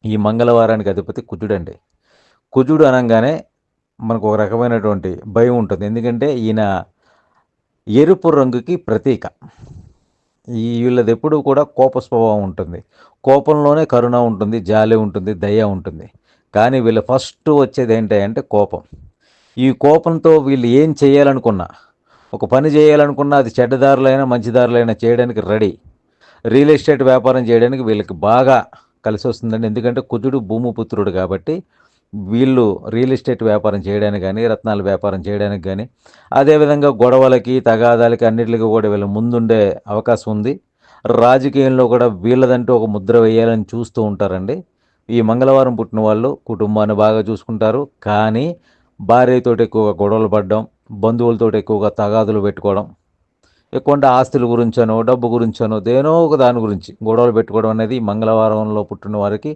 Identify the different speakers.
Speaker 1: ఈ మంగళవారానికి అధిపతి కుజుడండి. కుజుడు అనంగానే మనకు ఒక రకమైనటువంటి భయం ఉంటుంది. ఎందుకంటే ఈయన ఎరుపు రంగుకి ప్రతీక. వీళ్ళదెప్పుడూ కూడా కోప స్వభావం ఉంటుంది. కోపంలోనే కరుణ ఉంటుంది, జాలి ఉంటుంది, దయ ఉంటుంది. కానీ వీళ్ళ ఫస్ట్ వచ్చేదేంటి అంటే కోపం. ఈ కోపంతో వీళ్ళు ఏం చేయాలనుకున్నా, ఒక పని చేయాలనుకున్నా అది చెడ్డ దారులైనా, మంచి దారులైనా చేయడానికి రెడీ. రియల్ ఎస్టేట్ వ్యాపారం చేయడానికి వీళ్ళకి బాగా కలిసొస్తుందండి. ఎందుకంటే కుజుడు భూమిపుత్రుడు కాబట్టి, వీళ్ళు రియల్ ఎస్టేట్ వ్యాపారం చేయడానికి గానీ, రత్నాల వ్యాపారం చేయడానికి గానీ, అదేవిధంగా గొడవలకి, తగాదాలకి అన్నిట్లికి కూడా వీళ్ళు ముందుండే అవకాశం ఉంది. రాజకీయంలో కూడా వీళ్ళదంటూ ఒక ముద్ర వేయాలని చూస్తూ ఉంటారండి. ఈ మంగళవారం పుట్టిన వాళ్ళు కుటుంబాన్ని బాగా చూసుకుంటారు. కానీ భార్యతోటి ఎక్కువగా గొడవలు పడడం, బంధువులతోటి ఎక్కువగా తగాదులు పెట్టుకోవడం, ఎక్కువంటే ఆస్తుల గురించనో, డబ్బు గురించనో, దేనో ఒక దాని గురించి గొడవలు పెట్టుకోవడం అనేది మంగళవారంలో పుట్టిన వారికి